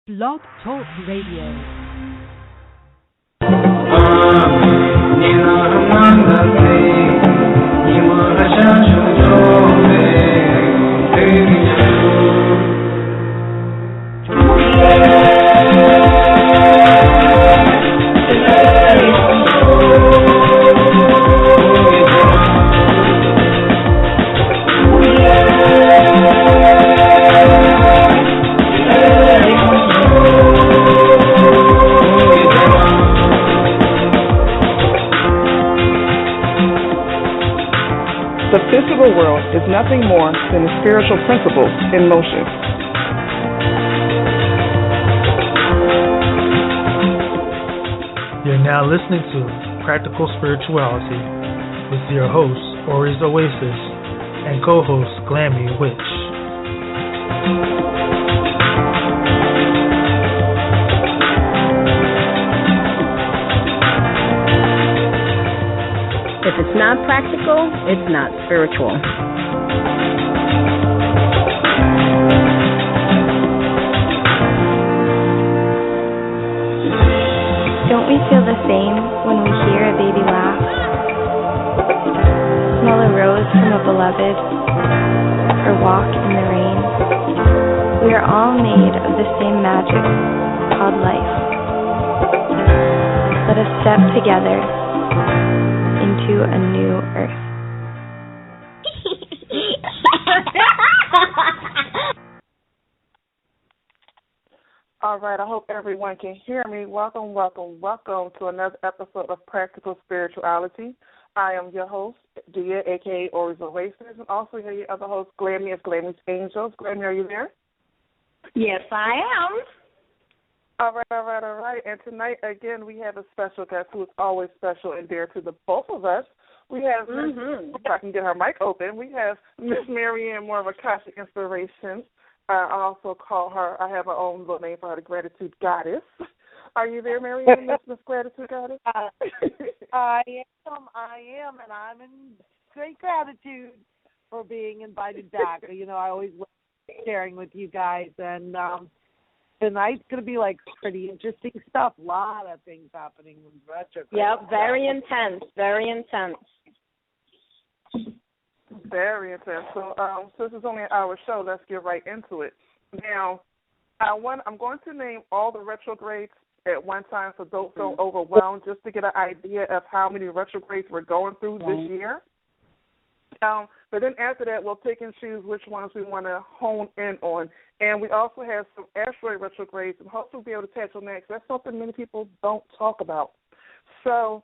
Blog Talk Radio. The physical world is nothing more than the spiritual principles in motion. You're now listening to Practical Spirituality with your host, Ori Oasis, and co-host, Glammie Witch. If it's not practical, it's not spiritual. Don't we feel the same when we hear a baby laugh? Smell a rose from a beloved, or walk in the rain? We are all made of the same magic called life. Let us step together into a new earth. All right, I hope everyone can hear me. Welcome to another episode of Practical Spirituality. I am your host, Diyah, a.k.a. Ori Oasis, and also here your other host, Glammie, of Glammie's Angels. Glammie, are you there? Yes, I am. All right. And tonight, again, we have a special guest who is always special and dear to the both of us. We have, if I can get her mic open, we have Miss Mariann, more of Akashic Inspiration. I also call her, I have her own little name for her, the Gratitude Goddess. Are you there, Mariann, Miss Gratitude Goddess? I am, and I'm in great gratitude for being invited back. You know, I always love sharing with you guys, and tonight's going to be, like, pretty interesting stuff. A lot of things happening with retrograde. Yep, very intense. Very intense. So since it's only an hour show, let's get right into it. Now, I'm going to name all the retrogrades at one time so don't feel overwhelmed, just to get an idea of how many retrogrades we're going through this year. But then after that, we'll pick and choose which ones we want to hone in on. And we also have some asteroid retrogrades, and hopefully we'll be able to touch on that because that's something many people don't talk about. So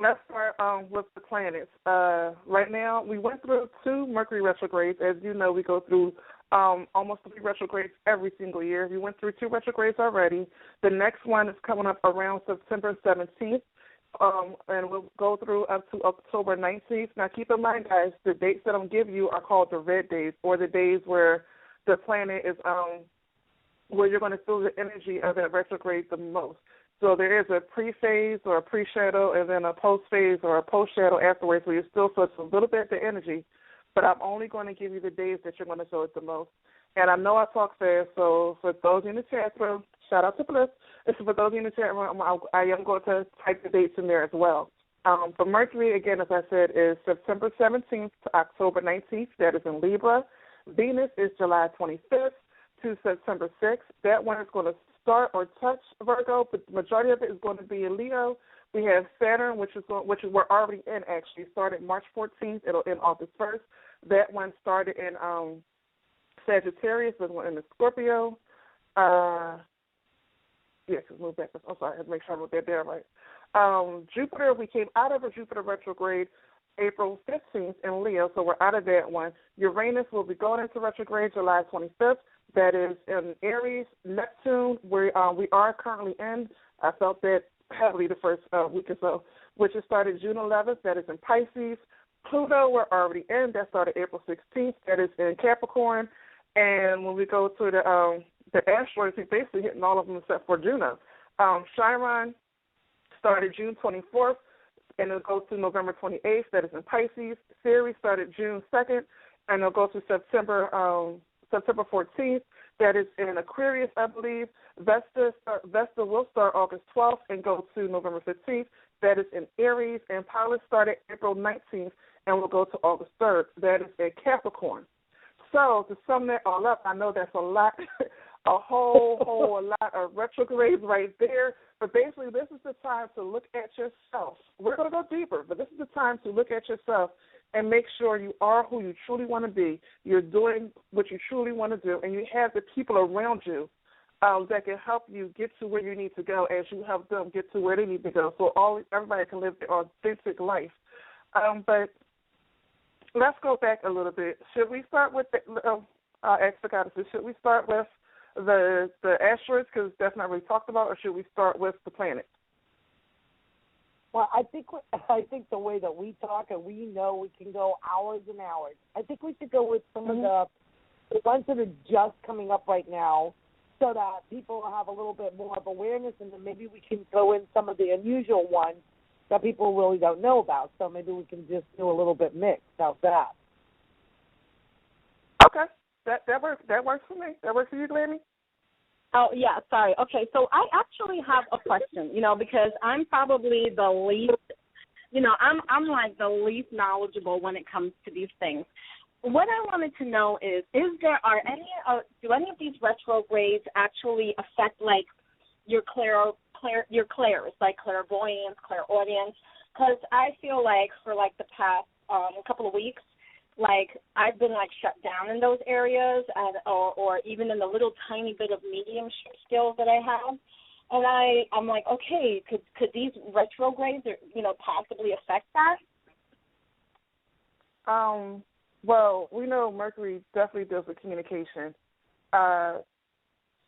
let's start with the planets. Right now, we went through 2 Mercury retrogrades. As you know, we go through almost 3 retrogrades every single year. We went through 2 retrogrades already. The next one is coming up around September 17th. And we'll go through up to October 19th. Now, keep in mind, guys, the dates that I'm giving you are called the red days, or the days where the planet is, where you're going to feel the energy of that retrograde the most. So there is a pre-phase or a pre-shadow, and then a post-phase or a post-shadow afterwards, where you still feel a little bit of the energy. But I'm only going to give you the days that you're going to feel it the most. And I know I talk fast, so for those in the chat room, shout out to Bliss. For those in the chat room, I am going to type the dates in there as well. For Mercury, again, as I said, is September 17th to October 19th. That is in Libra. Venus is July 25th to September 6th. That one is going to start or touch Virgo, but the majority of it is going to be in Leo. We have Saturn, which we're already in, actually. Started March 14th. It'll end August 1st. That one started in Sagittarius, this one in the Scorpio. Yes, move back. I'm sorry, I had to make sure I wrote that down right. Jupiter, we came out of a Jupiter retrograde April 15th in Leo, so we're out of that one. Uranus will be going into retrograde July 25th. That is in Aries. Neptune, we are currently in. I felt that heavily the first week or so, which has started June 11th. That is in Pisces. Pluto, we're already in. That started April 16th. That is in Capricorn. And when we go to the asteroids, we're basically hitting all of them except for Juno. Chiron started June 24th, and it'll go to November 28th. That is in Pisces. Ceres started June 2nd, and it'll go to September 14th. That is in Aquarius, I believe. Vesta will start August 12th and go to November 15th. That is in Aries. And Pilot started April 19th and will go to August 3rd. That is in Capricorn. So to sum that all up, I know that's a lot, a whole lot of retrogrades right there. But basically, this is the time to look at yourself. We're going to go deeper, but this is the time to look at yourself and make sure you are who you truly want to be. You're doing what you truly want to do, and you have the people around you that can help you get to where you need to go as you help them get to where they need to go. So everybody can live their authentic life. But let's go back a little bit. Should we start with should we start with the asteroids, because that's not really talked about, or should we start with the planets? Well, I think the way that we talk, and we know we can go hours and hours. I think we should go with some of the ones that are just coming up right now, so that people will have a little bit more of awareness, and then maybe we can go in some of the unusual ones that people really don't know about. So maybe we can just do a little bit mixed. How's that? Okay, that works. That works for me. That works for you, Glammie? Oh, yeah, sorry. Okay, so I actually have a question, because I'm probably the least, I'm like the least knowledgeable when it comes to these things. What I wanted to know is do any of these retrogrades actually affect, like, your clairs, like clairvoyance, clairaudience? Because I feel like for, like, the past couple of weeks, like, I've been, like, shut down in those areas, or even in the little tiny bit of medium skills that I have. And I'm like, okay, could these retrogrades, possibly affect that? Well, we know Mercury definitely deals with communication.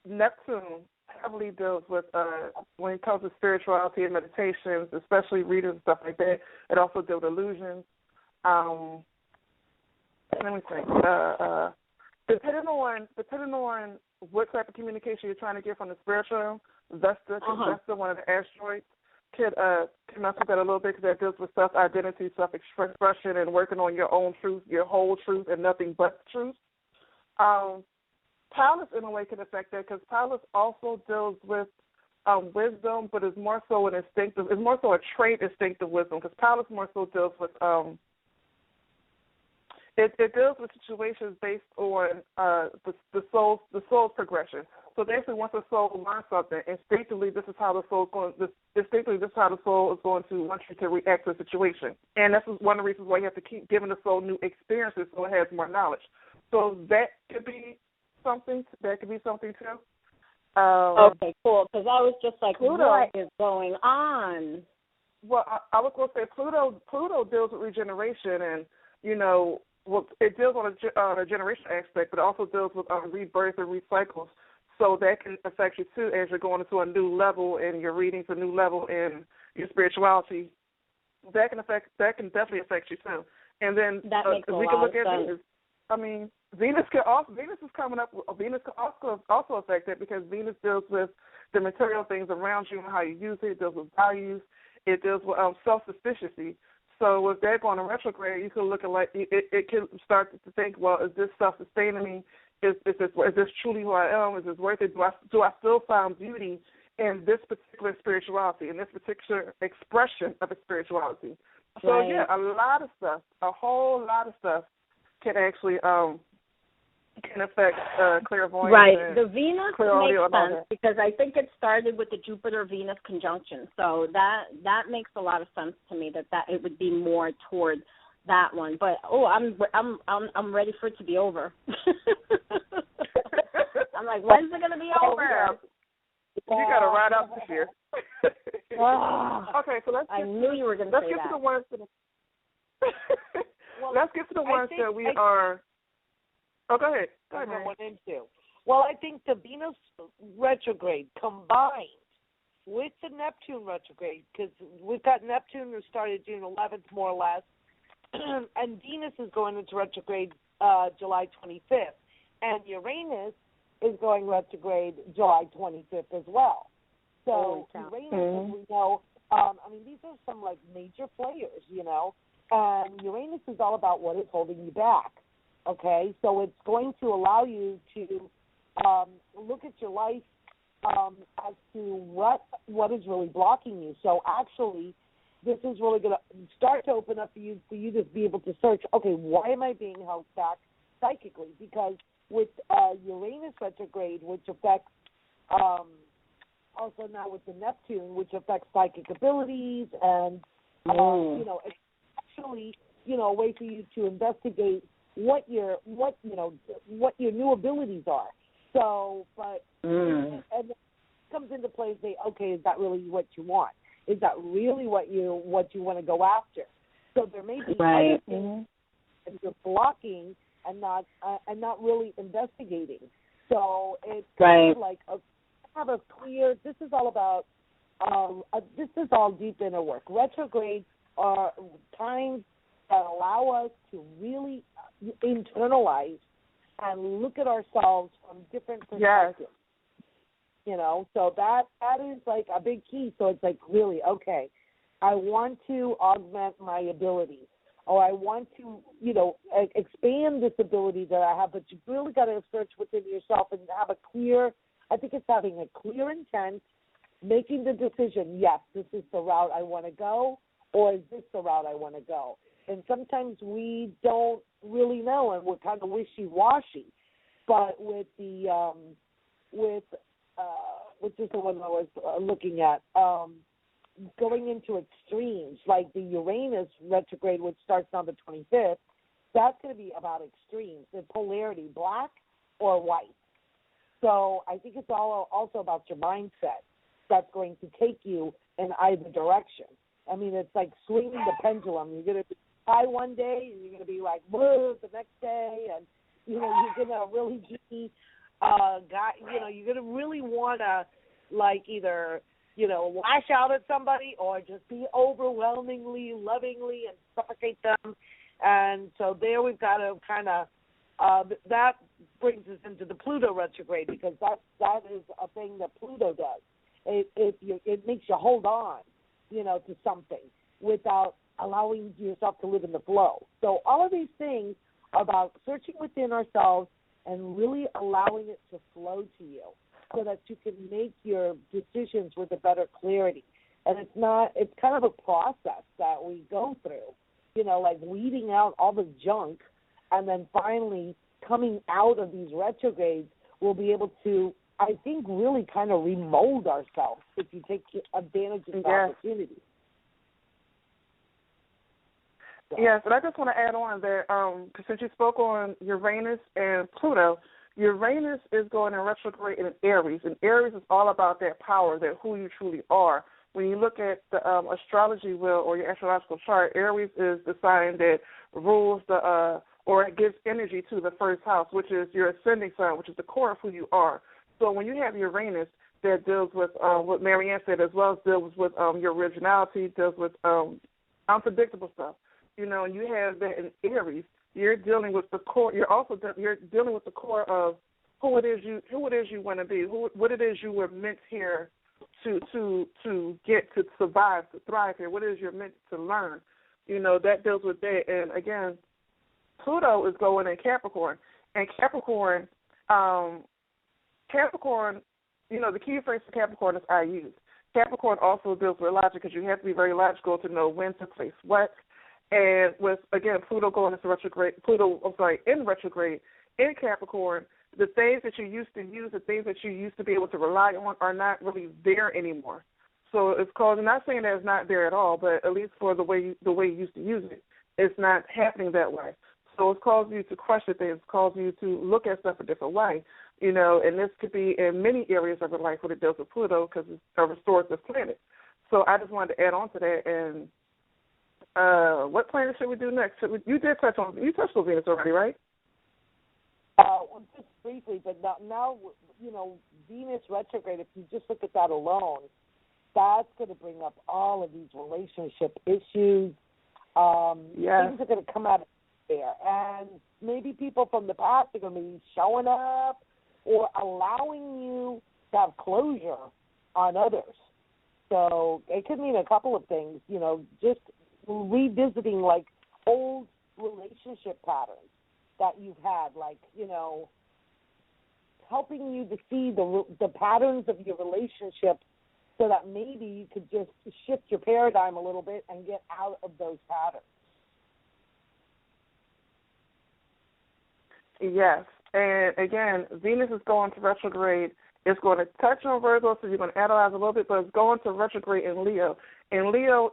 Neptune heavily deals with, when it comes to spirituality and meditations, especially readings and stuff like that. It also deals with illusions. Let me think. Depending on what type of communication you're trying to get from the spiritual, Vesta, one of the asteroids, can mess with that a little bit, because that deals with self-identity, self-expression, and working on your own truth, your whole truth, and nothing but the truth. Pallas, in a way, can affect that, because Pallas also deals with wisdom, but is more so an instinctive. It's more so a trait instinctive wisdom, because Pallas more so deals with It deals with situations based on the soul's progression. So basically, once the soul learns something, instinctively, this is how the soul is going to want you to react to a situation. And this is one of the reasons why you have to keep giving the soul new experiences so it has more knowledge. So that could be something. That could be something too. Okay, cool. Because I was just like, Pluto, what is going on? Well, I was going to say Pluto deals with regeneration, and it deals on a generation aspect, but it also deals with rebirth and recycles. So that can affect you, too, as you're going into a new level in your readings, a new level in your spirituality. That can definitely affect you, too. And then we can look at Venus. I mean, Venus is coming up. Venus can also affect it, because Venus deals with the material things around you and how you use it. It deals with values. It deals with self-sufficiency. So with that going to retrograde, you can look at it can start to think, well, is this self-sustaining me? Is this truly who I am? Is this worth it? Do I still find beauty in this particular spirituality, in this particular expression of a spirituality? So right. Yeah, a whole lot of stuff can actually can affect clairvoyance. Right. The Venus makes sense, because I think it started with the Jupiter-Venus conjunction. So that makes a lot of sense to me, that it would be more toward that one. But I'm ready for it to be over. I'm like, when's it gonna be over? You gotta ride out this year. Okay, so I knew you were gonna say that. Let's get to the ones let's get to the ones that we are. Oh, go ahead. Well, I think the Venus retrograde combined with the Neptune retrograde, because we've got Neptune who started June 11th, more or less, and Venus is going into retrograde July 25th, and Uranus is going retrograde July 25th as well. So Uranus, as we know, these are some, like, major players, and Uranus is all about what is holding you back. Okay, so it's going to allow you to look at your life as to what is really blocking you. So actually, this is really going to start to open up for you to be able to search, okay, why am I being held back psychically? Because with Uranus retrograde, which affects also now with the Neptune, which affects psychic abilities and, it's actually, a way for you to investigate what your new abilities are. So, but and it comes into play and say, okay, is that really what you want? Is that really what you want to go after? So there may be other things that you're blocking and not really investigating. So it's kind of like have a clear. This is all about. This is all deep inner work. Retrogrades are times that allow us to really internalize and look at ourselves from different perspectives. So that is like a big key. So it's like, really, okay, I want to augment my ability, or I want to, expand this ability that I have, but you've really got to search within yourself and have I think it's having a clear intent, making the decision, yes, this is the route I want to go, or is this the route I want to go? And sometimes we don't really know, and we're kind of wishy-washy. But with the which is the one I was looking at, going into extremes, like the Uranus retrograde, which starts on the 25th, that's going to be about extremes, the polarity, black or white. So I think it's all also about your mindset that's going to take you in either direction. I mean, it's like swinging the pendulum. You're going to be high one day, and you're going to be like, blue the next day, and, you're going to really be, you're going to really want to, like, either, lash out at somebody or just be overwhelmingly, lovingly, and suffocate them. And so there we've got to kind of, that brings us into the Pluto retrograde, because that is a thing that Pluto does. It makes you hold on, to something without allowing yourself to live in the flow. So all of these things are about searching within ourselves and really allowing it to flow to you so that you can make your decisions with a better clarity. And it's kind of a process that we go through, like weeding out all the junk, and then finally coming out of these retrogrades, we'll be able to, I think, really kind of remold ourselves if you take advantage of the opportunity. So. Yes, and I just want to add on that, since you spoke on Uranus and Pluto, Uranus is going in retrograde in Aries, and Aries is all about that power, that who you truly are. When you look at the astrology wheel or your astrological chart, Aries is the sign that rules or it gives energy to the first house, which is your ascending sign, which is the core of who you are. So when you have Uranus, that deals with what Mariann said, as well as deals with your originality, deals with unpredictable stuff. And you have that in Aries. You're dealing with the core. You're dealing with the core of who it is you want to be, what it is you were meant here to get, to survive, to thrive here. What it is you're meant to learn. That deals with that. And again, Pluto is going in Capricorn, and Capricorn, the key phrase for Capricorn is I use. Capricorn also deals with logic, because you have to be very logical to know when to place what. And with, again, Pluto going into retrograde, in retrograde in Capricorn, the things that you used to use, the things that you used to be able to rely on are not really there anymore. So it's causing, not saying that it's not there at all, but at least for the way you used to use it, it's not happening that way. So it's causing you to question things, it's causing you to look at stuff a different way, and this could be in many areas of your life when it deals with Pluto, because it's a restorative planet. So I just wanted to add on to that. And what planet should we do next? You touched on Venus already, right? Well, just briefly, but now, Venus retrograde, if you just look at that alone, that's going to bring up all of these relationship issues. Things are going to come out of there. And maybe people from the past are going to be showing up or allowing you to have closure on others. So it could mean a couple of things, just revisiting like old relationship patterns that you've had, like, helping you to see the patterns of your relationship so that maybe you could just shift your paradigm a little bit and get out of those patterns. Yes. And, again, Venus is going to retrograde. It's going to touch on Virgo, so you're going to analyze a little bit, but it's going to retrograde in Leo. And Leo,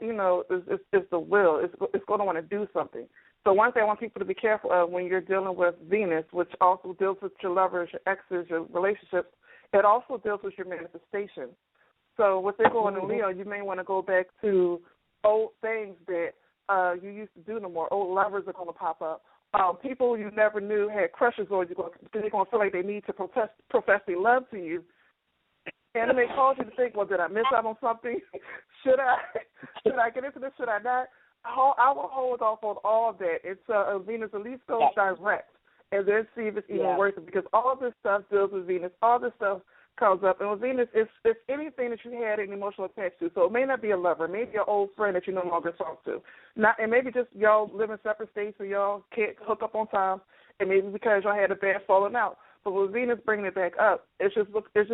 is the will. It's going to want to do something. So one thing I want people to be careful of when you're dealing with Venus, which also deals with your lovers, your exes, your relationships, it also deals with your manifestation. So with it going in Leo, you may want to go back to old things that you used to do no more. Old lovers are going to pop up. People you never knew had crushes on you because they're going to feel like they need to profess their love to you. And it may cause you to think, well, did I miss out on something? Should I get into this? Should I not? I will hold off on all of that until Venus at least goes direct, and then see if it's even worth it, because all of this stuff deals with Venus. All this stuff comes up. And with Venus, it's anything that you had an emotional attachment to. So it may not be a lover, maybe an old friend that you no longer talk to. And maybe just y'all live in separate states, so y'all can't hook up on time, and maybe because y'all had a bad falling out. But with Venus bringing it back up, it's just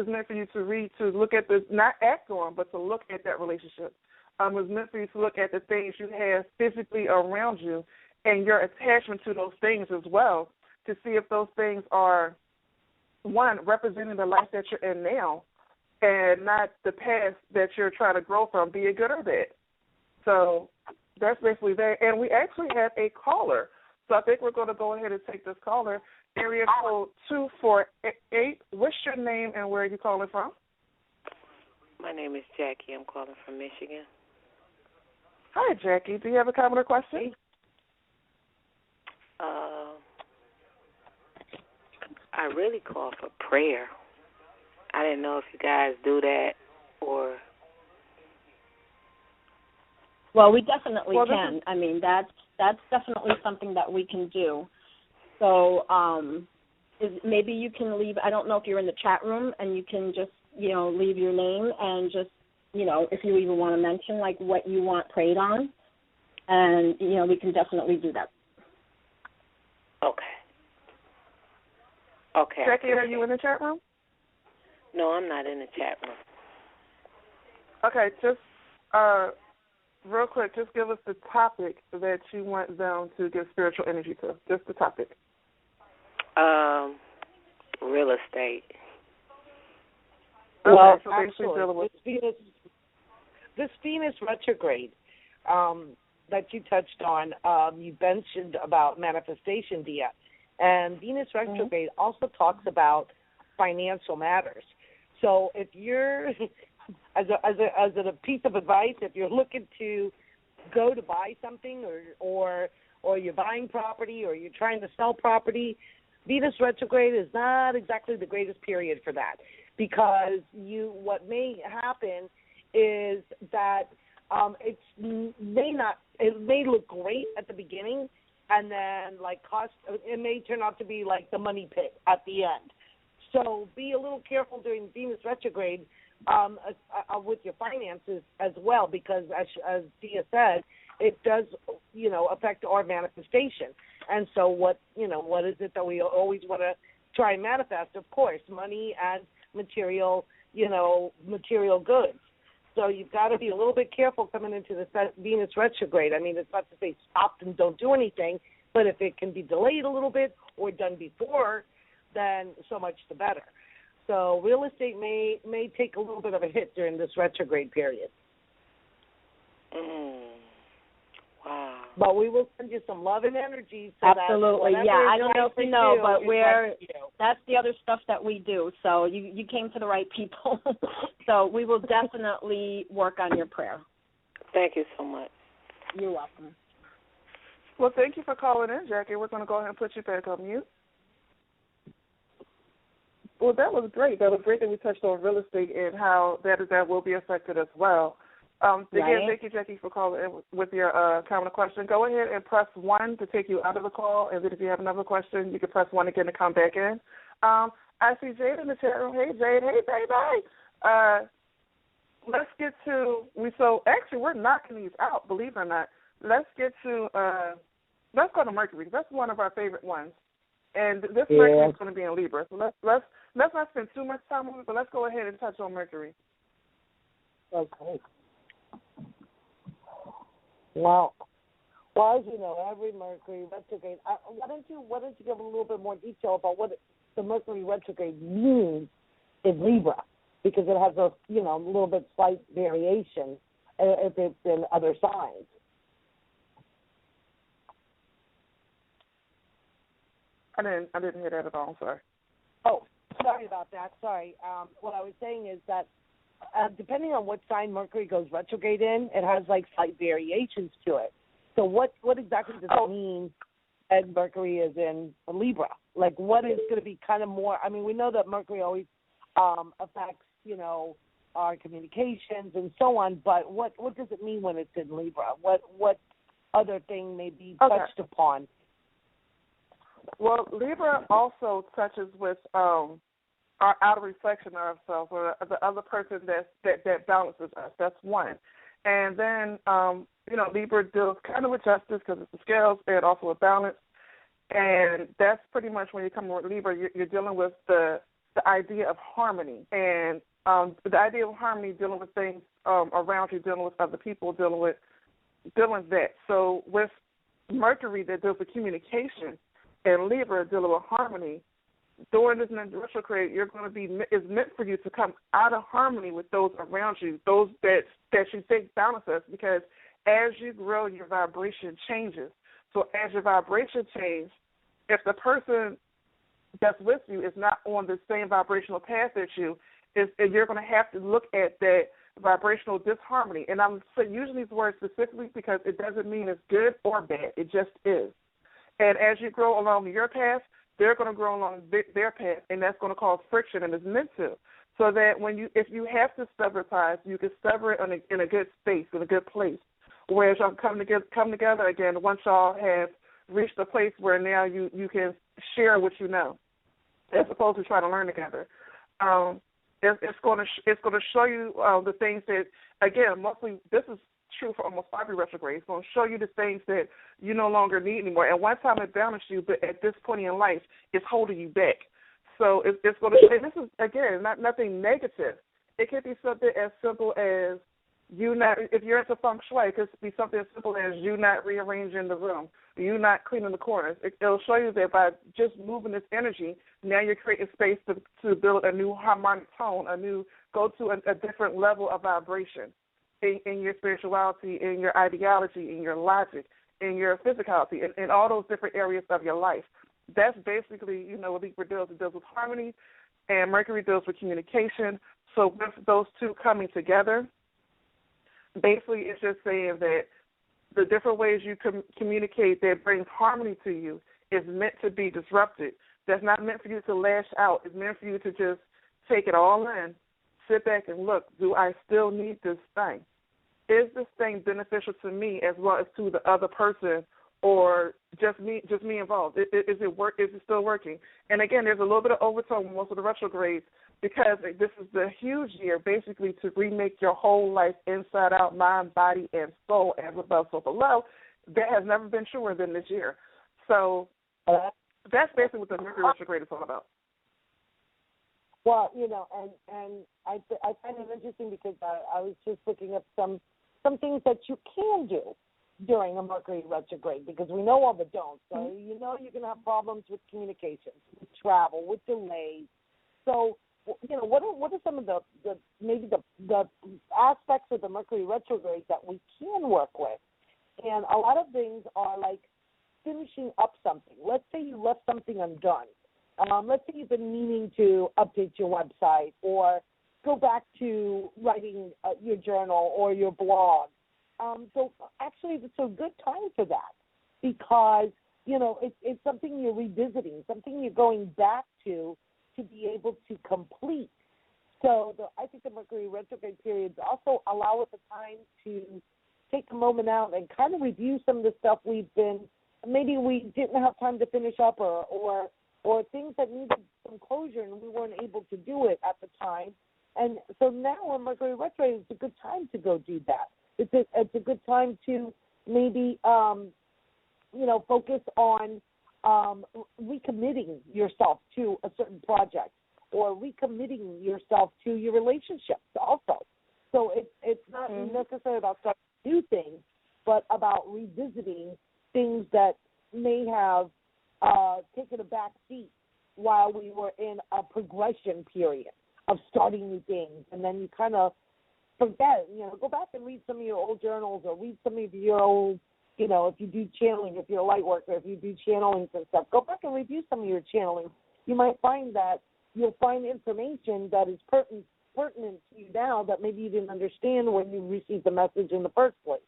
meant for you to look at this, not act on, but to look at that relationship. It's meant for you to look at the things you have physically around you and your attachment to those things as well, to see if those things are, one, representing the life that you're in now and not the past that you're trying to grow from, be it good or bad. So that's basically that. And we actually have a caller. So I think we're going to go ahead and take this caller. Area code 248. What's your name and where are you calling from? My name is Jackie. I'm calling from Michigan. Hi, Jackie. Do you have a comment or question? I really call for prayer. I didn't know if you guys do that or... Well, we definitely can. I mean, that's definitely something that we can do. So maybe you can leave, I don't know if you're in the chat room, and you can just, leave your name and just, if you even want to mention, like, what you want prayed on. And, we can definitely do that. Okay. Jackie, are you in the chat room? No, I'm not in the chat room. Okay, just real quick, just give us the topic that you want them to give spiritual energy to. Just the topic. Real estate. Well, so actually, this Venus retrograde that you touched on, you mentioned about manifestation, Diyah. And Venus retrograde also talks about financial matters. So if you're, as a piece of advice, if you're looking to go to buy something or you're buying property or you're trying to sell property, Venus retrograde is not exactly the greatest period for that, because what may happen is that it may look great at the beginning, and then it may turn out to be like the money pit at the end. So be a little careful during Venus retrograde with your finances as well, because as Diyah said, it does affect our manifestation. And so what is it that we always want to try and manifest? Of course, money and material goods. So you've got to be a little bit careful coming into the Venus retrograde. I mean, it's not to say stop and don't do anything, but if it can be delayed a little bit or done before, then so much the better. So real estate may take a little bit of a hit during this retrograde period. Wow. But we will send you some love and energy. So absolutely, I don't know if you know, but that's the other stuff that we do. So you came to the right people. So we will definitely work on your prayer. Thank you so much. You're welcome. Well, thank you for calling in, Jackie. We're going to go ahead and put you back on mute. Well, that was great. That was great that we touched on real estate and how that will be affected as well. Again, thank you, Jackie, for calling in with your comment or question. Go ahead and press 1 to take you out of the call, and then if you have another question, you can press 1 again to come back in. I see Jade in the chat room. Hey, Jade. Hey, baby. Let's get to we're knocking these out, believe it or not. Let's go to Mercury. That's one of our favorite ones. And this Mercury is going to be in Libra. So let's let's not spend too much time on it, but let's go ahead and touch on Mercury. Okay. Well, as you know, every Mercury retrograde. Why don't you give a little bit more detail about what the Mercury retrograde means in Libra, because it has a little bit slight variation if it's in other signs. I didn't hear that at all. Sorry. Oh, sorry about that. Sorry. What I was saying is that depending on what sign Mercury goes retrograde in, it has like slight variations to it. So what exactly does it mean that Mercury is in Libra? Like, what is going to be kind of more? I mean, we know that Mercury always affects our communications and so on, but what does it mean when it's in Libra? What other thing may be touched upon? Well, Libra also touches with our outer reflection of ourselves, or the other person that balances us. That's one. And then, Libra deals kind of with justice because it's the scales and also with balance. And that's pretty much when you come with Libra, you're dealing with the idea of harmony. And the idea of harmony, dealing with things around you, dealing with other people, dealing with that. So with Mercury that deals with communication, and Libra dealing with harmony, during this retrograde, you're going to be, it's meant for you to come out of harmony with those around you, those that you think balance us, because as you grow, your vibration changes. So as your vibration changes, if the person that's with you is not on the same vibrational path as you, you're going to have to look at that vibrational disharmony. And I'm using these words specifically because it doesn't mean it's good or bad. It just is. And as you grow along your path, they're going to grow along their path, and that's going to cause friction, and it's meant to. So that if you have to sever ties, you can sever it in a good space, in a good place. Whereas y'all come together again once y'all have reached a place where now you can share what you know, as opposed to trying to learn together. It's going to show you the things that, again, mostly this is true for almost every retrograde. It's going to show you the things that you no longer need anymore. And one time it balanced you, but at this point in life, it's holding you back. So it's going to show, and this is, again, nothing negative. It could be something as simple as if you're into feng shui, it could be something as simple as you not rearranging the room, you not cleaning the corners. It'll show you that by just moving this energy, now you're creating space to build a new harmonic tone, go to a different level of vibration in your spirituality, in your ideology, in your logic, in your physicality, in all those different areas of your life. That's basically, what Libra deals. It deals with harmony, and Mercury deals with communication. So with those two coming together, basically it's just saying that the different ways you communicate that brings harmony to you is meant to be disrupted. That's not meant for you to lash out. It's meant for you to just take it all in, sit back and look, do I still need this thing? Is this thing beneficial to me as well as to the other person, or just me involved? Is it still working? And again, there's a little bit of overtone with most of the retrogrades because this is the huge year basically to remake your whole life inside out, mind, body, and soul, as above, so below. That has never been truer than this year. So that's basically what the Mercury retrograde is all about. Well, and I find it interesting because I was just looking up some things that you can do during a Mercury retrograde, because we know all the don'ts. So you're going to have problems with communications, with travel, with delays. So what are some of the maybe the aspects of the Mercury retrograde that we can work with? And a lot of things are like finishing up something. Let's say you left something undone. Let's say you've been meaning to update your website or go back to writing your journal or your blog. So actually it's a good time for that because, it's something you're revisiting, something you're going back to be able to complete. So I think the Mercury retrograde periods also allow us a time to take a moment out and kind of review some of the stuff maybe we didn't have time to finish up or things that needed some closure and we weren't able to do it at the time. And so now when Mercury retrograde, it's a good time to go do that. It's a good time to maybe, focus on recommitting yourself to a certain project or recommitting yourself to your relationships also. So it's not necessarily about starting new things, but about revisiting things that may have taken a back seat while we were in a progression period of starting new things. And then you kind of forget, go back and read some of your old journals or read some of your old, if you do channeling, if you're a light worker, if you do channelings and stuff, go back and review some of your channeling. You might find that you'll find information that is pertinent to you now that maybe you didn't understand when you received the message in the first place.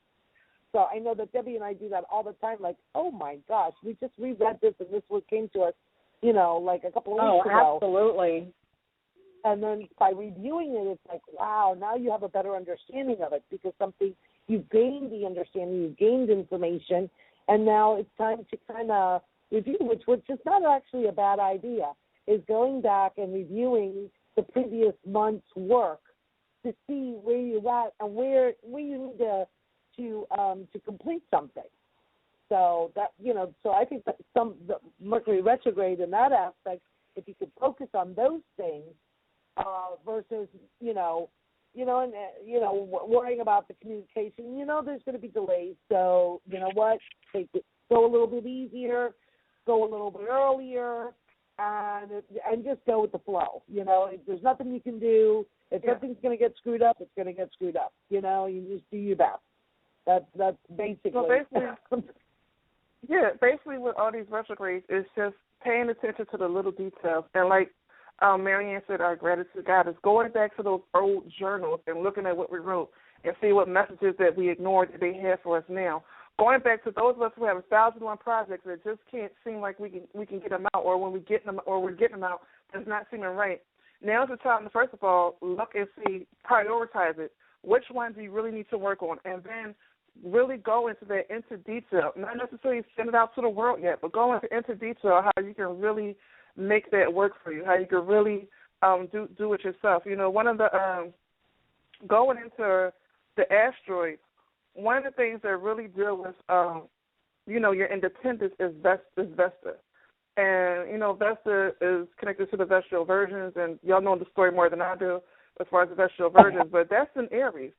So I know that Debbie and I do that all the time, like, oh, my gosh, we just reread this and this what came to us, like a couple of weeks ago. Oh, absolutely. And then by reviewing it, it's like, wow, now you have a better understanding of it because you've gained the understanding, you've gained information, and now it's time to kind of review, which is not actually a bad idea, is going back and reviewing the previous month's work to see where you're at and where you need to complete something. So that so I think that the Mercury retrograde in that aspect, if you could focus on those things versus worrying about the communication. There's going to be delays. So you know what? Go a little bit easier, go a little bit earlier, and just go with the flow. If there's nothing you can do. If something's going to get screwed up, it's going to get screwed up. You just do your best. That's basically. Well, basically with all these retrogrades, it's just paying attention to the little details. And like Mariann said, our gratitude goddess, going back to those old journals and looking at what we wrote and see what messages that we ignored that they have for us now. Going back to those of us who have 1,001 projects that just can't seem like we can get them out, or when we get them or we're getting them out, it's not seeming right. Now's the time to, first of all, look and see, prioritize it. Which ones do you really need to work on? And then really go into detail. Not necessarily send it out to the world yet, but go into detail how you can really make that work for you, how you can really do it yourself. One of the going into the asteroids, one of the things that really deal with your independence is Vesta. And, Vesta is connected to the Vestial Virgins, and y'all know the story more than I do as far as the Vestial Virgins, but that's in Aries.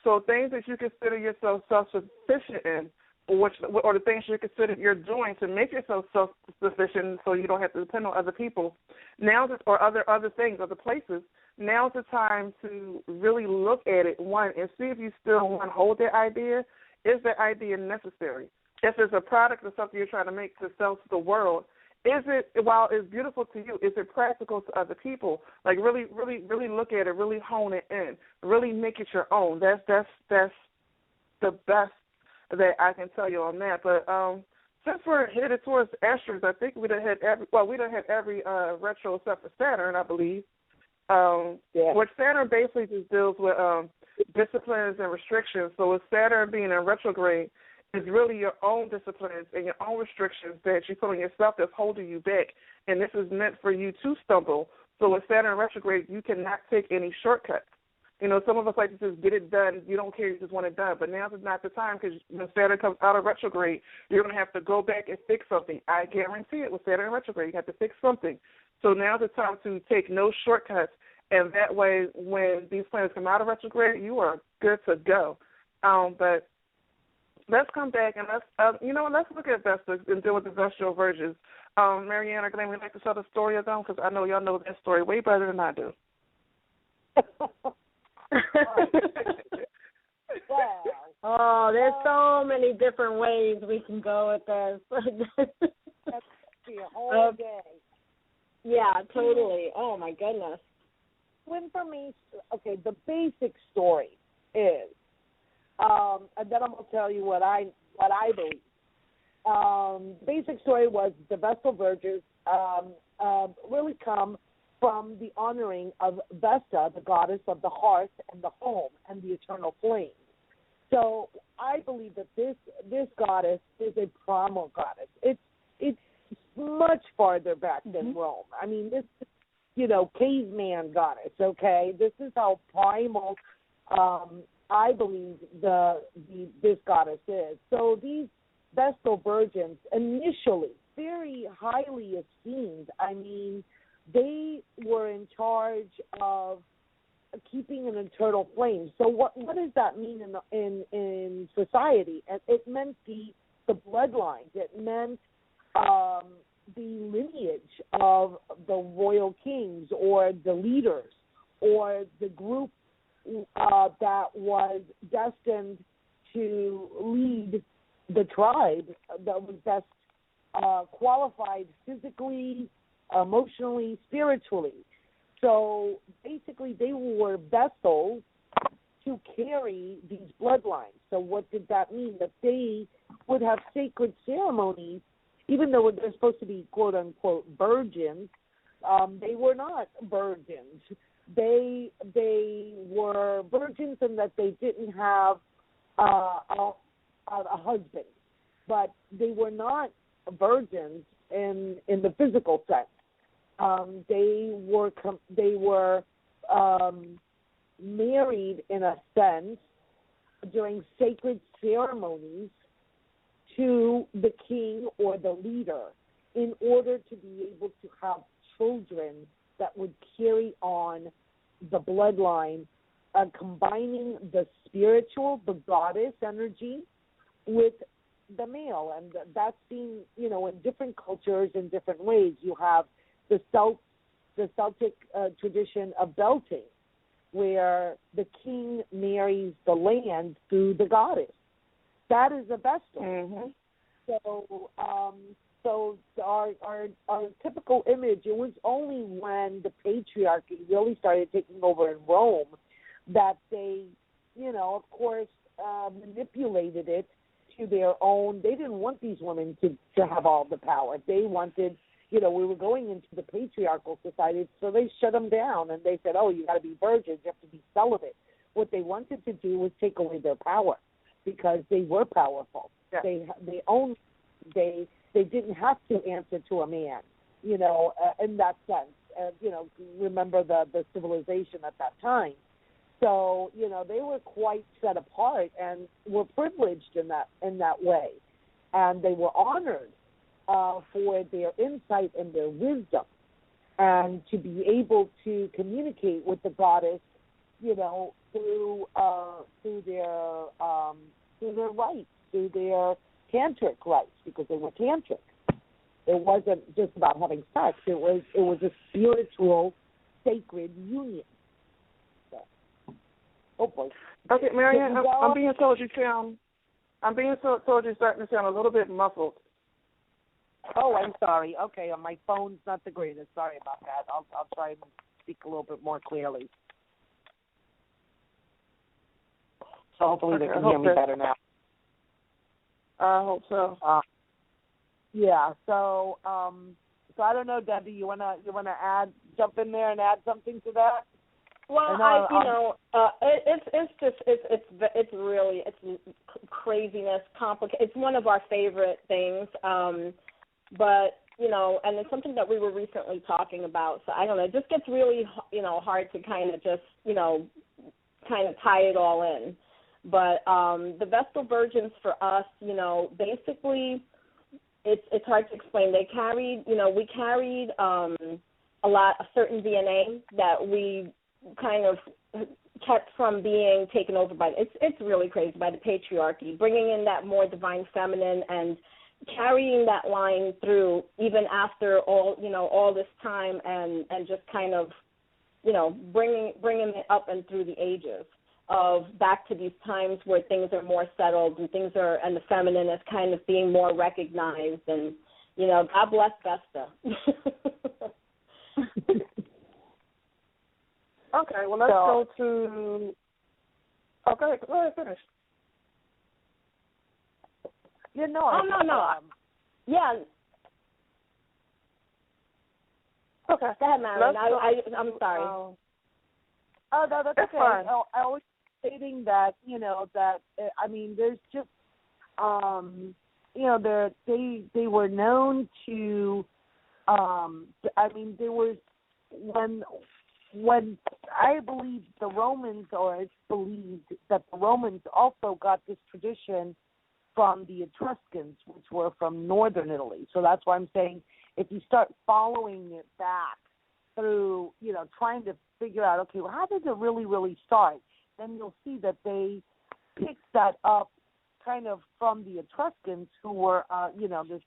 So things that you consider yourself self-sufficient in, or the things you consider you're doing to make yourself self-sufficient so you don't have to depend on other people, or other things, other places, now's the time to really look at it, and see if you still want to hold that idea. Is that idea necessary? If it's a product or something you're trying to make to sell to the world, is it, while it's beautiful to you, is it practical to other people? Like really, really, really look at it, really hone it in, really make it your own. That's the best that I can tell you on that. But since we're headed towards asteroids, I think we done had every retro except for Saturn, I believe. Which Saturn basically just deals with disciplines and restrictions. So with Saturn being in retrograde, it's really your own disciplines and your own restrictions that you put on yourself that's holding you back. And this is meant for you to stumble. So with Saturn retrograde, you cannot take any shortcuts. Some of us like to just get it done. You don't care, you just want it done. But now is not the time, because when Saturn comes out of retrograde, you're going to have to go back and fix something. I guarantee it. With Saturn retrograde, you have to fix something. So now's the time to take no shortcuts. And that way, when these planets come out of retrograde, you are good to go. But let's come back and let's look at Vesta and deal with the Vestial Virgins. Mariann or Glammie, would like to tell the story of them? Because I know y'all know that story way better than I do. Oh, there's so many different ways we can go with this. That's be a whole day. Yeah, totally. Oh my goodness. For me, okay, the basic story is, and then I'm going to tell you what I believe. The basic story was the Vestal Virgins really come from the honoring of Vesta, the goddess of the hearth and the home and the eternal flame. So I believe that this goddess is a primal goddess. It's much farther back than Rome. I mean, this is, caveman goddess, okay? This is how primal I believe this goddess is. So these Vestal Virgins, initially very highly esteemed. I mean, they were in charge of keeping an eternal flame. So what does that mean in society? It meant the bloodlines. It meant the lineage of the royal kings or the leaders or the group that was destined to lead the tribe that was best qualified physically, emotionally, spiritually. So basically they were vessels to carry these bloodlines. So what did that mean? That they would have sacred ceremonies, even though they're supposed to be quote-unquote virgins. They were not virgins. They were virgins in that they didn't have a husband, but they were not virgins in the physical sense. They were married in a sense during sacred ceremonies to the king or the leader in order to be able to have children that would carry on the bloodline, combining the spiritual, the goddess energy, with the male. And that's seen, in different cultures in different ways. You have the Celtic tradition of belting, where the king marries the land through the goddess. That is a vestal. Mm-hmm. So our typical image, it was only when the patriarchy really started taking over in Rome that they, of course, manipulated it to their own. They didn't want these women to have all the power. They wanted, we were going into the patriarchal society, so they shut them down and they said, oh, you got to be virgins, you have to be celibate. What they wanted to do was take away their power because they were powerful. Yeah. They didn't have to answer to a man, in that sense. Remember the civilization at that time. So, they were quite set apart and were privileged in that way. And they were honored for their insight and their wisdom, and to be able to communicate with the goddess, through their rites, through their tantric rites, because they were tantric. It wasn't just about having sex. It was a spiritual, sacred union. So, hopefully. Okay, Mariann, I'm being told you starting to sound a little bit muffled. Oh, I'm sorry. Okay, my phone's not the greatest. Sorry about that. I'll try and speak a little bit more clearly. So hopefully they can hear me better now. I hope so. Yeah. So I don't know, Debbie. You wanna jump in there and add something to that? Well, it's really craziness, complicated. It's one of our favorite things, but and it's something that we were recently talking about. So I don't know. It just gets really hard to kind of just kind of tie it all in. But the Vestal Virgins for us, basically, it's hard to explain. They carried, we carried a certain DNA that we kind of kept from being taken over by. It's really crazy, by the patriarchy, bringing in that more divine feminine and carrying that line through even after all this time, and just kind of bringing it up and through the ages. Of back to these times where things are more settled and and the feminine is kind of being more recognized, and God bless Vesta. Okay, well let's go to. Okay, go ahead, finish. No. Yeah. Okay. Go ahead, Mariann. I'm sorry. Oh, no, that's okay. Fine. I was stating that, there's just, they were known to, there was, when I believe the Romans, or it's believed that the Romans also got this tradition from the Etruscans, which were from northern Italy. So that's why I'm saying if you start following it back, through, trying to figure out, okay, well, how did it really, really start? Then you'll see that they picked that up kind of from the Etruscans, who were, this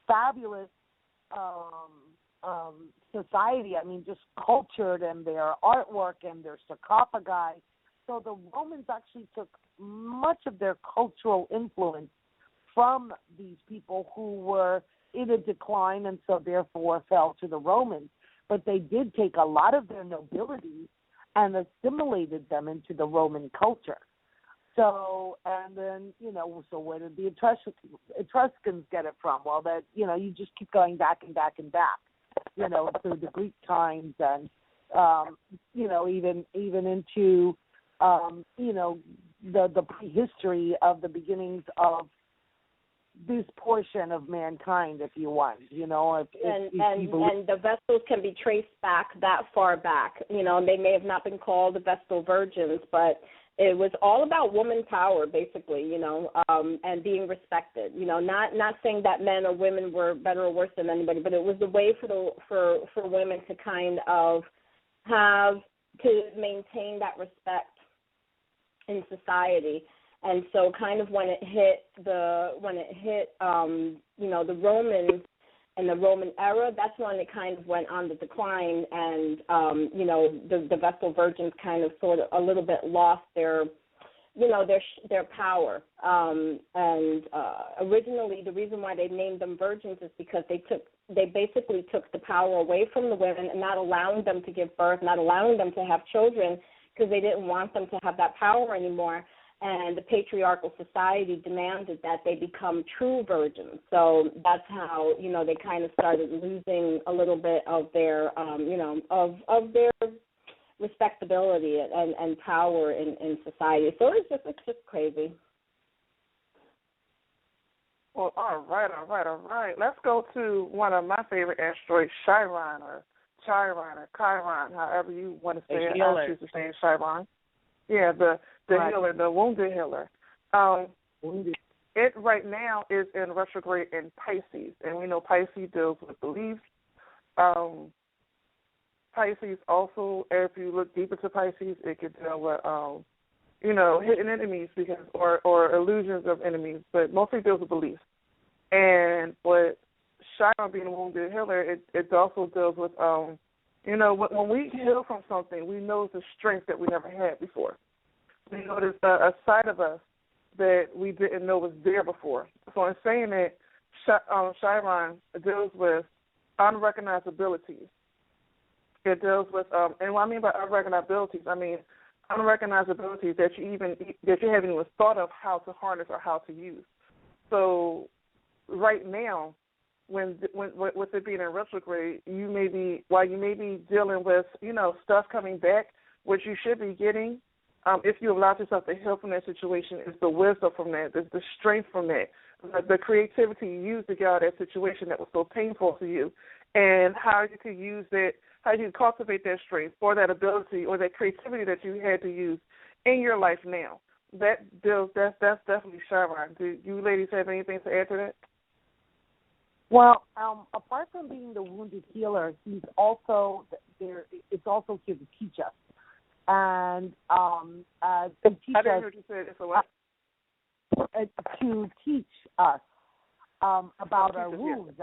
fabulous society. I mean, just cultured, and their artwork and their sarcophagi. So the Romans actually took much of their cultural influence from these people who were in a decline and so therefore fell to the Romans. But they did take a lot of their nobility and assimilated them into the Roman culture. So, and then, so where did the Etruscans get it from? Well, that, you just keep going back and back and back, through the Greek times and, even into, the prehistory of the beginnings of this portion of mankind, if you want, and the vessels can be traced back that far back. They may have not been called the Vestal Virgins, but it was all about woman power, basically, and being respected. Not saying that men or women were better or worse than anybody, but it was a way for women to kind of have to maintain that respect in society. And so kind of when it hit the Romans and the Roman era, that's when it kind of went on the decline, and the Vestal Virgins kind of sort of a little bit lost their power. Originally, the reason why they named them virgins is because they basically took the power away from the women and not allowing them to give birth, not allowing them to have children, because they didn't want them to have that power anymore. And the patriarchal society demanded that they become true virgins. So that's how, they kind of started losing a little bit of their, of their respectability and power in society. So it's just crazy. Well, all right. Let's go to one of my favorite asteroids, Chiron, or Chiron, however you want to say it. I choose to say Chiron. Yeah, the healer, the wounded healer. It right now is in retrograde in Pisces, and we know Pisces deals with beliefs. Pisces also, if you look deeper to Pisces, it could deal with, hidden enemies or illusions of enemies, but mostly deals with beliefs. And with Chiron being a wounded healer, it also deals with when we heal from something, we know the strength that we never had before. We notice a side of us that we didn't know was there before. So in saying that, Chiron deals with unrecognized abilities. It deals with, and what I mean by unrecognized abilities, I mean unrecognized abilities that you haven't even thought of how to harness or how to use. So right now, with it being in retrograde, you may be dealing with, stuff coming back, which you should be getting, if you allow yourself to heal from that situation, is the wisdom from that, the strength from that, the creativity you used to get out of that situation that was so painful to you, and how you could use it, how you can cultivate that strength or that ability or that creativity that you had to use in your life now. That's definitely Chiron. Do you ladies have anything to add to that? Well, apart from being the wounded healer, he's also there. It's also here to teach us, and to teach I didn't hear what you said. It's a what? To teach us about our wounds,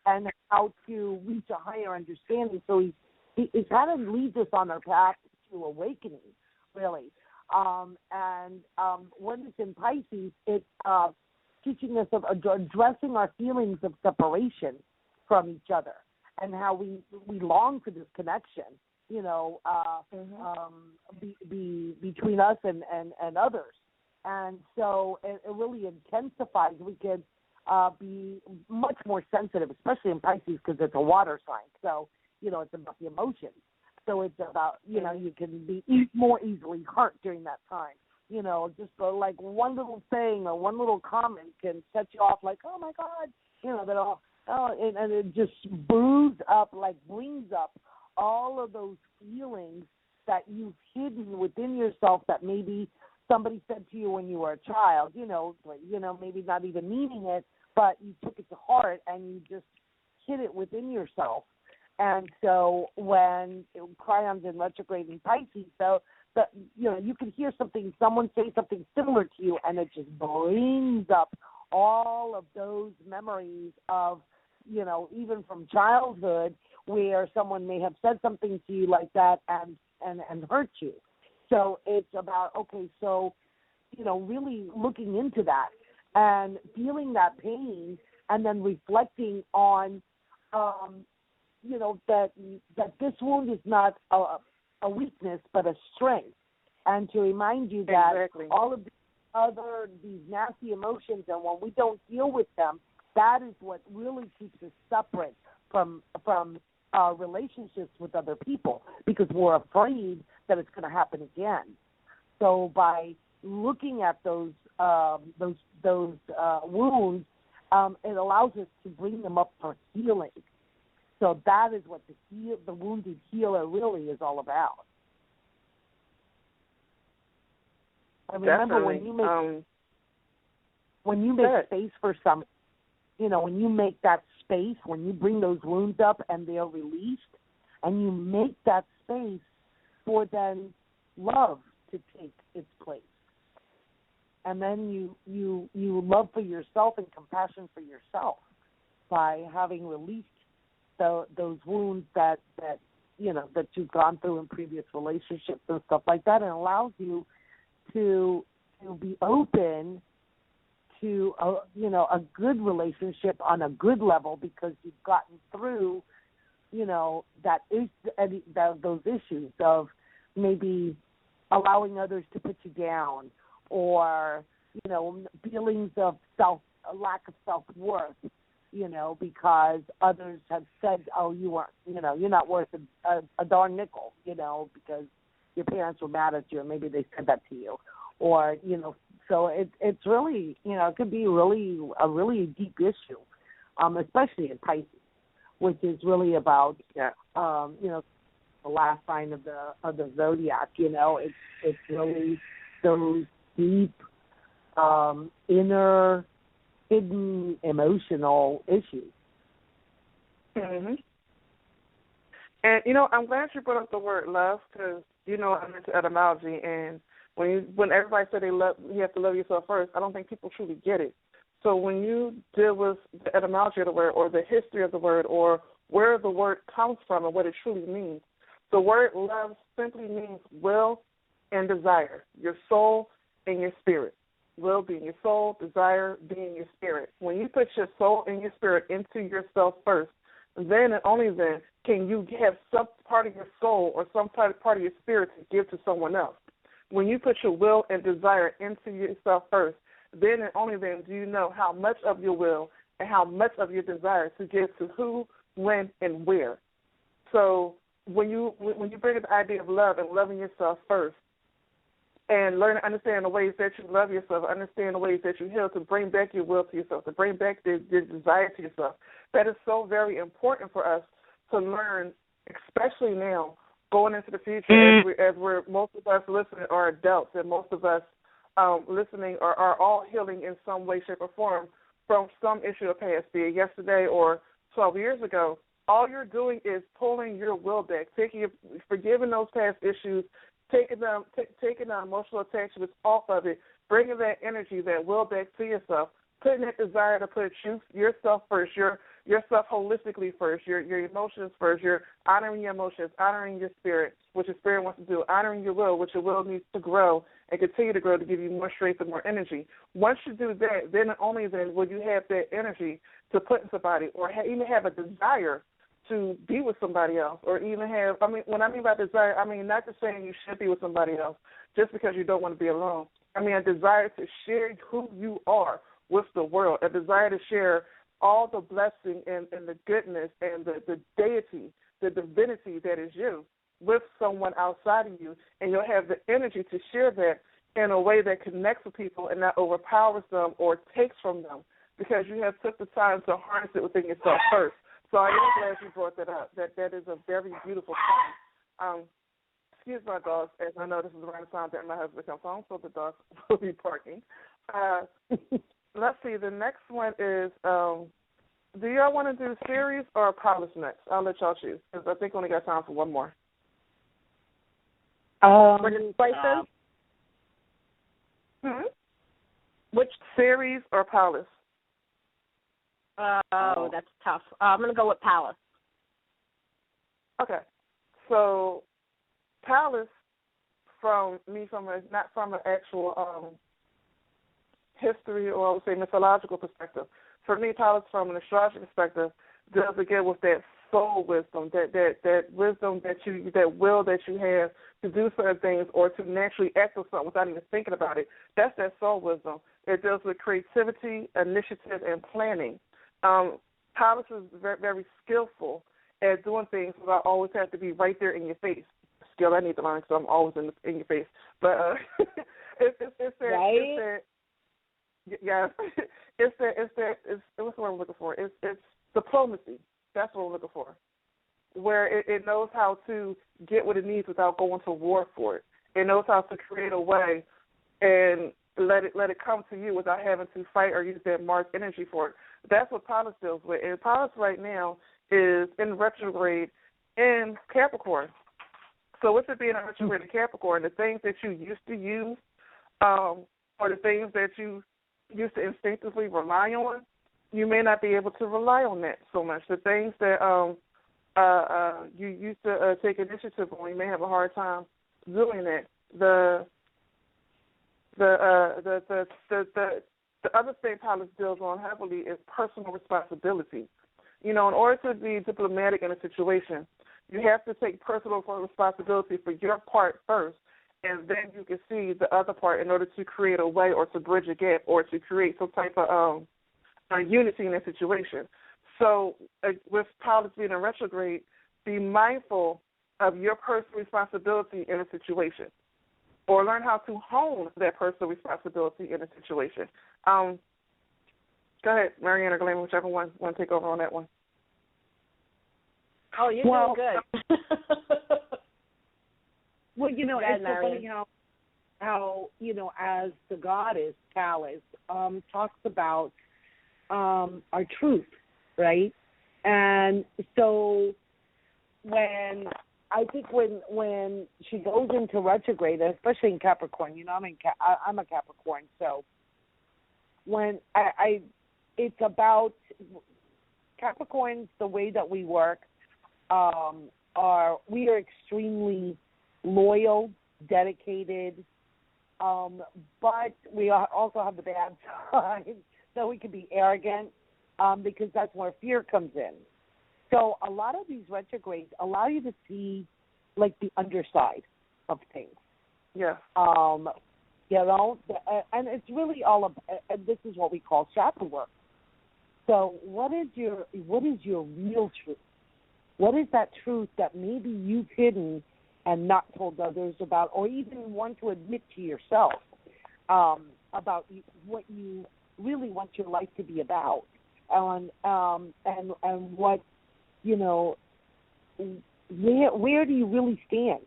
and how to reach a higher understanding. So he kind of leads us on our path to awakening, really. And when it's in Pisces, it's teaching us of addressing our feelings of separation from each other and how we long for this connection, between us and others. And so it really intensifies. We could be much more sensitive, especially in Pisces because it's a water sign. So, it's about the emotions. So it's about, you can be more easily hurt during that time. Just like one little thing or one little comment can set you off like, oh, my God, and it just brings up all of those feelings that you've hidden within yourself that maybe somebody said to you when you were a child, maybe not even meaning it, but you took it to heart and you just hid it within yourself. And so when Crion's in retrograde in Pisces, so you can hear someone say something similar to you, and it just brings up all of those memories of, even from childhood, where someone may have said something to you like that and hurt you. So it's about, okay, so, really looking into that and feeling that pain, and then reflecting on, that this wound is not a weakness but a strength, and to remind you that all of these nasty emotions, and when we don't deal with them, that is what really keeps us separate from relationships with other people, because we're afraid that it's going to happen again. So by looking at those wounds, it allows us to bring them up for healing. So that is what the wounded healer really is all about. I remember when you make space for something, when you make that space, when you bring those wounds up and they're released, and you make that space for then love to take its place. And then you love for yourself and compassion for yourself by having released those wounds that you've gone through in previous relationships and stuff like that, and allows you to be open to a good relationship on a good level, because you've gotten through those issues of maybe allowing others to put you down, or feelings of lack of self-worth, because others have said, oh, you're not worth a darn nickel, because your parents were mad at you, and maybe they said that to you, or so it's really, it could be a really deep issue, especially in Pisces, which is really about the last sign of the zodiac. It's really those deep inner hidden emotional issues. Mhm. And I'm glad you brought up the word love, because I'm into etymology, and when everybody said they love, you have to love yourself first, I don't think people truly get it. So when you deal with the etymology of the word, or the history of the word, or where the word comes from and what it truly means, the word love simply means will and desire, your soul and your spirit. Will being your soul, desire being your spirit. When you put your soul and your spirit into yourself first, then and only then can you have some part of your soul or some part of your spirit to give to someone else. When you put your will and desire into yourself first, then and only then do you know how much of your will and how much of your desire to give to who, when, and where. So when you bring up the idea of love and loving yourself first, and learn to understand the ways that you love yourself, understand the ways that you heal, to bring back your will to yourself, to bring back the desire to yourself. That is so very important for us to learn, especially now, going into the future, as we're most of us listening are adults, and most of us listening are all healing in some way, shape, or form from some issue of past, be it yesterday or 12 years ago. All you're doing is pulling your will back, forgiving those past issues, taking the emotional attachments off of it, bringing that energy, that will back to yourself, putting that desire to put yourself first, yourself holistically first, your emotions first, you're honoring your emotions, honoring your spirit, what your spirit wants to do, honoring your will, what your will needs to grow and continue to grow to give you more strength and more energy. Once you do that, then and only then will you have that energy to put in somebody, or even have a desire to be with somebody else, or even have, when I mean by desire, I mean not just saying you should be with somebody else just because you don't want to be alone. I mean a desire to share who you are with the world, a desire to share all the blessing and the goodness and the deity, the divinity that is you with someone outside of you, and you'll have the energy to share that in a way that connects with people and not overpowers them or takes from them, because you have took the time to harness it within yourself first. So I am glad you brought that up. That is a very beautiful point. Excuse my dogs, as I know this is around the time that my husband comes home, so the dogs will be barking. Let's see. The next one is do y'all want to do series or Palace next? I'll let y'all choose because I think we only got time for one more. Places? Which series or Palace? Oh, that's tough. I'm going to go with Palace. Okay. So Palace, not from an actual history or I would say mythological perspective. For me, Palace from an astrological perspective deals again with that soul wisdom, that wisdom that will that you have to do certain things or to naturally act on something without even thinking about it. That's that soul wisdom. It deals with creativity, initiative, and planning. Palace is very, very skillful at doing things without always have to be right there in your face. Skill I need to learn, so I'm always in your face. But it's that. Yes, it's what's the word I'm looking for? It's diplomacy. That's what I'm looking for. Where it knows how to get what it needs without going to war for it. It knows how to create a way and let it come to you without having to fight or use that Mars energy for it. That's what Palace deals with. And Palace right now is in retrograde in Capricorn. So with it being in retrograde in Capricorn, the things that you used to use or the things that you used to instinctively rely on, you may not be able to rely on that so much. The things that you used to take initiative on, you may have a hard time doing that. The other thing Palace deals on heavily is personal responsibility. You know, in order to be diplomatic in a situation, you have to take personal responsibility for your part first, and then you can see the other part in order to create a way or to bridge a gap or to create some type of unity in a situation. So with Palace being in retrograde, be mindful of your personal responsibility in a situation or learn how to hone that personal responsibility in a situation. Go ahead, Mariann or Glammie, whichever one want to take over on that one. Oh, you're doing good. Well, you know, it's so funny how, you know, as the goddess, Palace, talks about our truth, right? And so when she goes into retrograde, especially in Capricorn, you know, I'm a Capricorn, so when it's about Capricorns, the way that we work, we are extremely loyal, dedicated, but we also have the bad side, so we can be arrogant because that's where fear comes in. So a lot of these retrogrades allow you to see, like, the underside of things. Yeah. You know, and it's really all about, and this is what we call shadow work. So what is your real truth? What is that truth that maybe you've hidden and not told others about, or even want to admit to yourself about what you really want your life to be about, and what, you know, where do you really stand?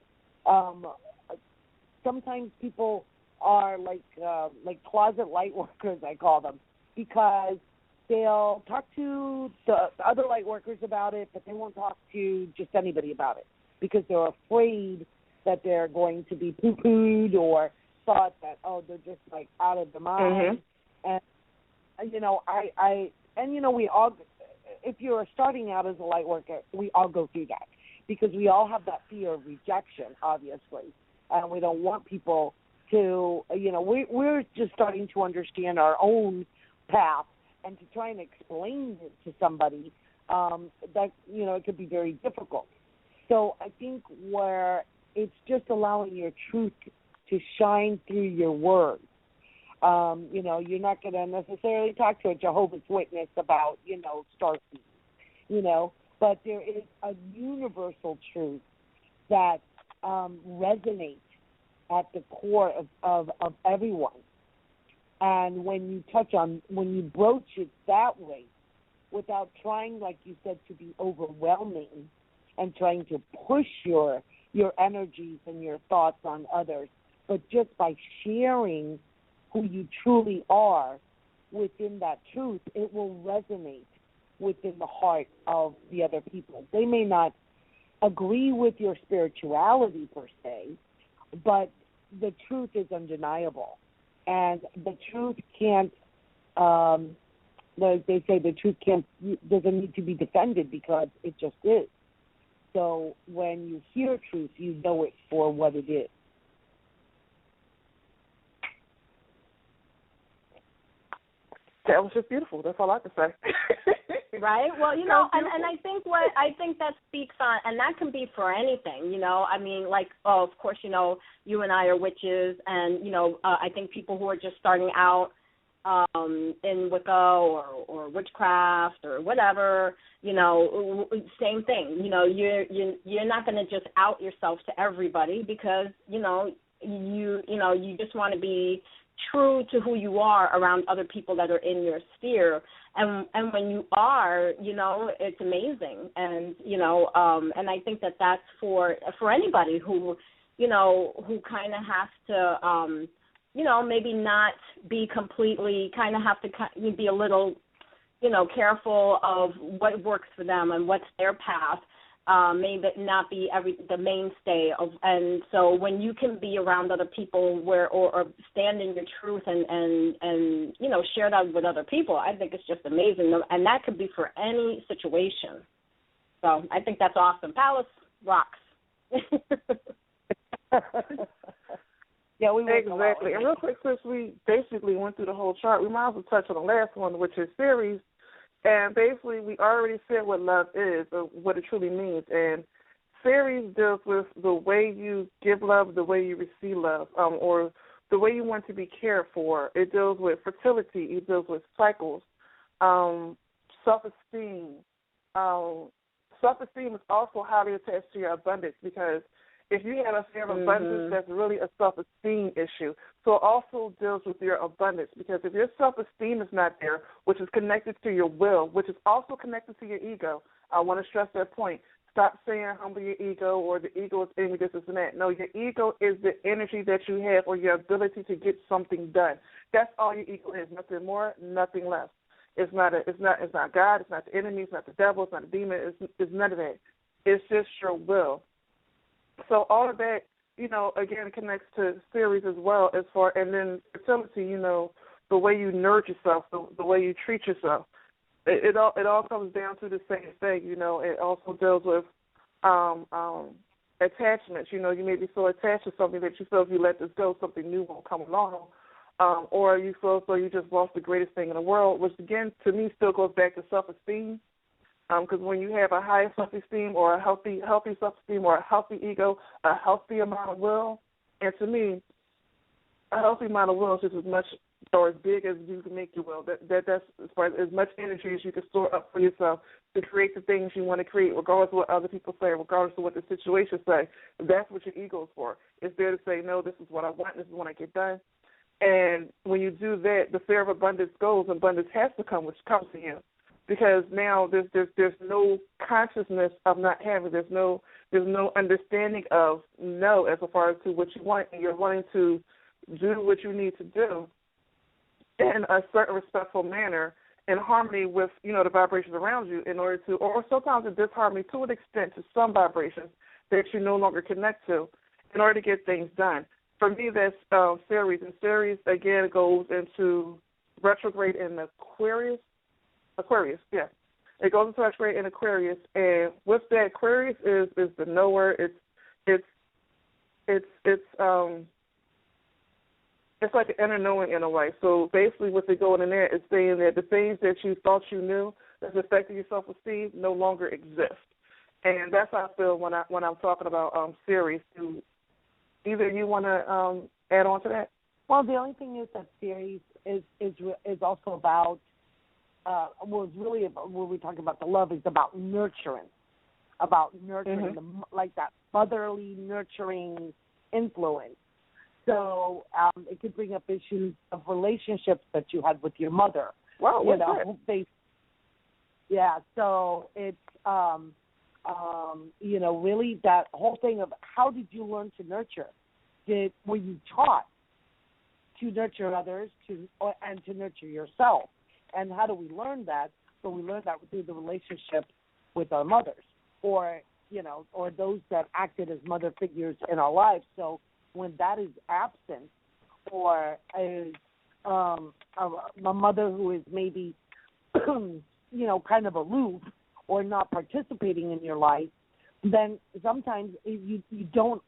Sometimes people are like closet light workers, I call them, because they'll talk to the other light workers about it, but they won't talk to just anybody about it because they're afraid that they're going to be poo-pooed or thought that, oh, they're just like out of their mind. Mm-hmm. And, you know, we all, if you're starting out as a light worker, we all go through that because we all have that fear of rejection, obviously, and we don't want people to, you know, we're just starting to understand our own path, and to try and explain it to somebody, that, you know, it could be very difficult. So I think where it's just allowing your truth to shine through your words. You know, you're not going to necessarily talk to a Jehovah's Witness about, you know, star seeds, you know, but there is a universal truth that resonates at the core of everyone. And when you broach it that way, without trying, like you said, to be overwhelming and trying to push your energies and your thoughts on others, but just by sharing who you truly are within that truth, it will resonate within the heart of the other people. They may not agree with your spirituality per se, but the truth is undeniable. And the truth can't, like they say, the truth doesn't need to be defended because it just is. So when you hear truth, you know it for what it is. That was just beautiful. That's all I can say. Right? Well, you know, and I think that speaks on, and that can be for anything, you know. I mean, like, of course, you know, you and I are witches, and, you know, I think people who are just starting out in Wicca or witchcraft or whatever, you know, same thing. You know, you're not going to just out yourself to everybody because, you just want to be true to who you are around other people that are in your sphere. And when you are, you know, it's amazing. And, you know, and I think that that's for anybody who, you know, who kind of has to, you know, maybe not be completely, kind of have to be a little, you know, careful of what works for them and what's their path. Maybe not be the mainstay of, and so when you can be around other people or stand in your truth and you know, share that with other people, I think it's just amazing, and that could be for any situation. So I think that's awesome. Palace rocks. Yeah, we exactly. And real quick, since we basically went through the whole chart, we might as well touch on the last one, which is series. And basically, we already said what love is, or what it truly means. And series deals with the way you give love, the way you receive love, or the way you want to be cared for. It deals with fertility. It deals with cycles, self-esteem. Self-esteem is also highly attached to your abundance because if you have a fear of abundance, that's really a self-esteem issue. So it also deals with your abundance because if your self-esteem is not there, which is connected to your will, which is also connected to your ego, I want to stress that point. Stop saying humble your ego or the ego is angry, this and that. No, your ego is the energy that you have or your ability to get something done. That's all your ego is, nothing more, nothing less. It's not God, it's not the enemy, it's not the devil, it's not the demon, it's none of that. It's just your will. So all of that, you know, again, connects to series as well and then fertility, you know, the way you nurture yourself, the way you treat yourself. It all comes down to the same thing, you know. It also deals with attachments. You know, you may be so attached to something that you feel if you let this go, something new won't come along. Or you feel so you just lost the greatest thing in the world, which, again, to me still goes back to self-esteem. Because when you have a high self-esteem or a healthy self-esteem or a healthy ego, a healthy amount of will, and to me, a healthy amount of will is just as much or as big as you can make your will. That's as far as much energy as you can store up for yourself to create the things you want to create, regardless of what other people say, regardless of what the situation say. That's what your ego is for. It's there to say, no, this is what I want, this is what I get done. And when you do that, the fear of abundance goes, and abundance has to come, which comes to you. Because now there's no consciousness of not having. There's no understanding of no as far as to what you want, and you're wanting to do what you need to do in a certain respectful manner in harmony with, you know, the vibrations around you in order to, or sometimes in disharmony to an extent to some vibrations that you no longer connect to in order to get things done. For me, that's series. And series, again, goes into retrograde in Aquarius, yeah. It goes into retrograde in Aquarius, and with that, Aquarius is the knower. It's like an inner knowing in a way. So basically, what they're going in there is saying that the things that you thought you knew that's affecting your self-esteem no longer exist, and that's how I feel when I'm talking about series. Either you want to add on to that? Well, the only thing is that series is also about. Was really about, when we talk about the love, is about nurturing, like that motherly nurturing influence. So it could bring up issues of relationships that you had with your mother. Wow, what's that? Yeah, so it's you know, really that whole thing of how did you learn to nurture? Were you taught to nurture others and to nurture yourself? And how do we learn that? but we learn that through the relationship with our mothers, or or those that acted as mother figures in our lives. So when that is absent, or is a mother who is maybe kind of aloof or not participating in your life, then sometimes you don't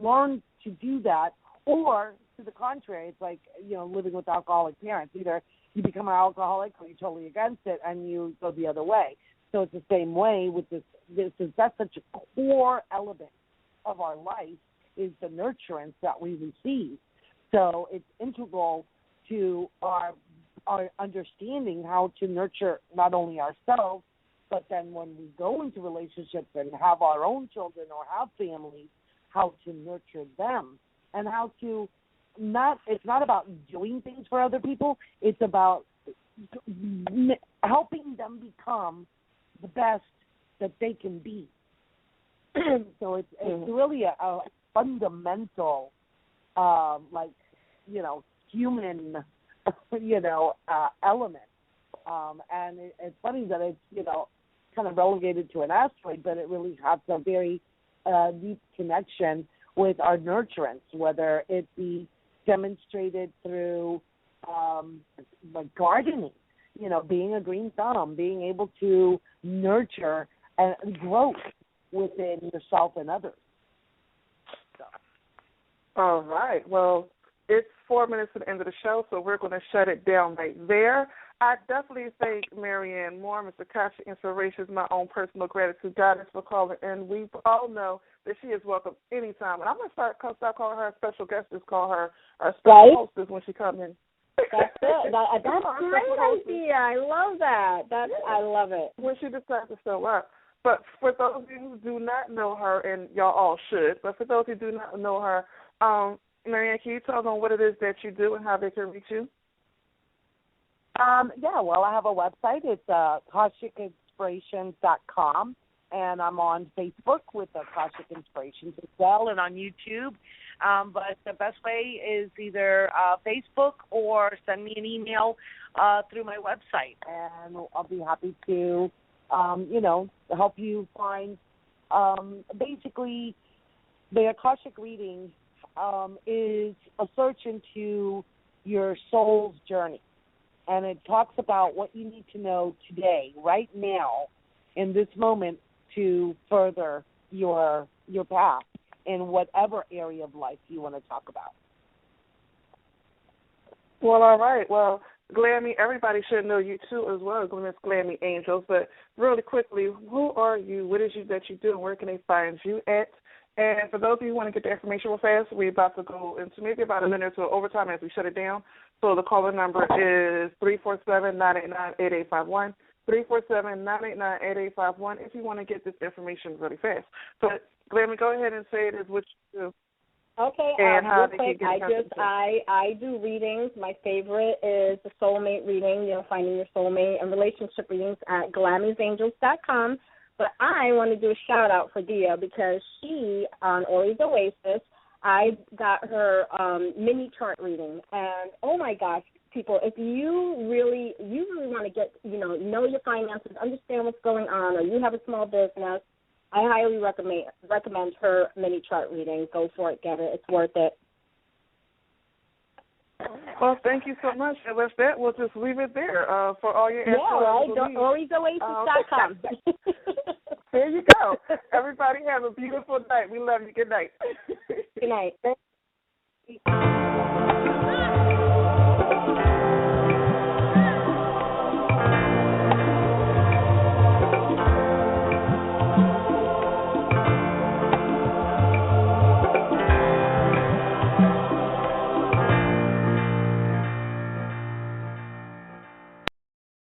learn to do that, or to the contrary, it's like living with alcoholic parents. Either you become an alcoholic or you're totally against it and you go the other way. So it's the same way with this. That's such a core element of our life, is the nurturance that we receive. So it's integral to our understanding how to nurture not only ourselves, but then when we go into relationships and have our own children or have families, how to nurture them, and how to it's not about doing things for other people. It's about helping them become the best that they can be. So it's really a fundamental, human, element. And it's funny that it's, kind of relegated to an asteroid, but it really has a very deep connection with our nurturance, whether it be demonstrated through gardening, being a green thumb, being able to nurture and growth within yourself and others. So. All right. Well, it's 4 minutes to the end of the show, so we're going to shut it down right there. I definitely thank Mariann Moore, Mr. Akashic Inspirations, my own personal gratitude goddess, for calling in. We all know that she is welcome anytime. And I'm going to start calling her a special guest, just call her our special hostess when she comes in. That's it. That's a great idea. I love that. I love it. When she decides to show up. But for those of you who do not know her, and y'all all should, but for those who do not know her, Mariann, can you tell them what it is that you do and how they can reach you? Well, I have a website. It's AkashicInspirations.com, and I'm on Facebook with Akashic Inspirations as well, and on YouTube. But the best way is either Facebook or send me an email through my website, and I'll be happy to, help you find. Basically, the Akashic Reading is a search into your soul's journey. And it talks about what you need to know today, right now, in this moment, to further your path in whatever area of life you want to talk about. Well, all right. Well, Glammie, everybody should know you, too, as well, Miss Glammie Angels. But really quickly, who are you? What is it that you do? And where can they find you at? And for those of you who want to get the information real fast, we're about to go into maybe about a minute or two overtime as we shut it down. So the caller number is 347-989-8851, 347-989-8851 if you want to get this information really fast. But, Glammie, go ahead and say it is what you do. Okay, and how real quick, I do readings. My favorite is the soulmate reading, finding your soulmate, and relationship readings at Glammie'sAngels.com. But I want to do a shout-out for Diyah because she, on Ori Oasis, I got her mini chart reading. And, oh, my gosh, people, if you really want to get, know your finances, understand what's going on, or you have a small business, I highly recommend her mini chart reading. Go for it. Get it. It's worth it. Well, thank you so much. And with that, we'll just leave it there for all your answers. Yeah, right. OriOasis.com. There you go. Everybody have a beautiful night. We love you. Good night. Good night.